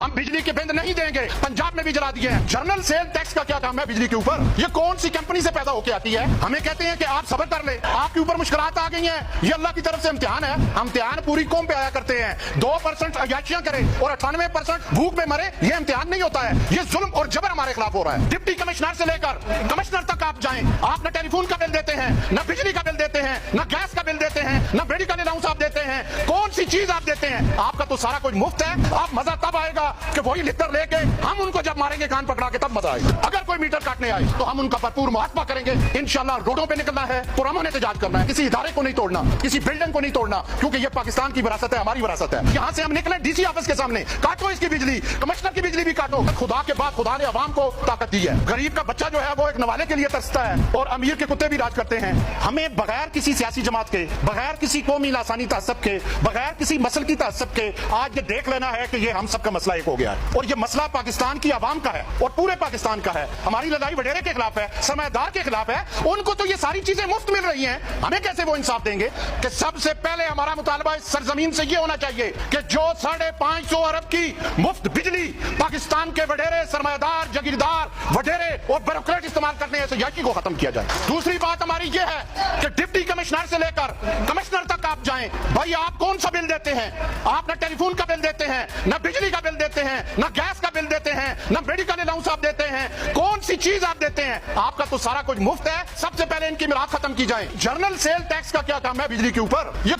हम बिजली के बिल नहीं देंगे। पंजाब में भी जला दिए हैं। जर्नल सेल टैक्स का क्या काम है बिजली के ऊपर? ये कौन सी कंपनी से पैदा होकर आती है? हमें कहते हैं कि आप सब्र कर ले, आपके ऊपर मुश्किलात आ गई हैं, ये अल्लाह की तरफ से इम्तिहान है। हम इम्तिहान पूरी कौम पे आया करते हैं। 2% अयाशियां करे और 98% भूख में मरे, ये इम्तिहान नहीं होता है। ये जुल्म और जबर हमारे खिलाफ हो रहा है। डिप्टी कमिश्नर से लेकर कमिश्नर तक आप जाएं, आप न टेलीफोन का बिल देते हैं, न बिजली का बिल देते हैं, न गैस का बिल देते हैं, न मेडिकल अलाउंस आप देते हैं। कौन सी चीज आप देते हैं? आपका तो सारा कुछ मुफ्त है। आप मजा तब आएगा कि वही लिखकर लेके हम उनको जब मारेंगे कान पकड़ा के, तब मजा आएगा। अगर कोई मीटर काटने आए तो हम उनका भरपूर मुआवजा करेंगे। इंशाल्लाह रोडों पे निकलना है, पुरअमन एहतजाज करना है। किसी इदारे को नहीं तोड़ना, किसी बिल्डिंग को नहीं तोड़ना, क्योंकि ये पाकिस्तान की विरासत है, हमारी विरासत है। यहाँ से हम निकले डीसी ऑफिस के सामने, काटो इसकी बिजली, कमिश्नर की बिजली भी काटो। खुदा के बाद खुदा ने अवाम को ताकत दी है। गरीब का बच्चा जो है वो एक नवाले के लिए तरसता है और अमीर के कुत्ते भी राज करते हैं। हमें बगैर किसी सियासी जमात के, बगैर किसी कौमी लासानी तअस्सुब के, बगैर किसी मसल की तअस्सुब के आज ये देख लेना है कि ये हम सबका मसला एक हो गया है और ये मसला पाकिस्तान की आवाम का है और पूरे पाकिस्तान का है। हमारी लड़ाई वडेरे के खिलाफ है, सरमायादार के खिलाफ है। उनको तो ये सारी चीजें मुफ्त मिल रही हैं, हमें कैसे वो इंसाफ देंगे? कि सबसे पहले हमारा मुतालबा इस सरजमीन से ये होना चाहिए कि जो 550 अरब की मुफ्त बिजली पाकिस्तान के वडेरे, सरमायादार, जागीरदार, वडेरे और ब्यूरोक्रेट इस्तेमाल करने हैं, याकी को खत्म किया जाए। दूसरी बात हमारी ये है कि डिप्टी कमिश्नर से लेकर कमिश्नर तक आप जाएं, भाई आप कौन सा बिल देते हैं? आप न टेलीफोन का बिल देते हैं, न बिजली का बिल देते हैं, न गैस का बिल देते हैं, न मेडिकल अलाउंस आप देते हैं। कौन सी चीज आप देते हैं? आपका तो सारा कुछ मुफ्त है। सबसे पहले इनकी मिलाद खत्म की जाए। जर्नल सेल टैक्स का क्या काम है बिजली के ऊपर? ये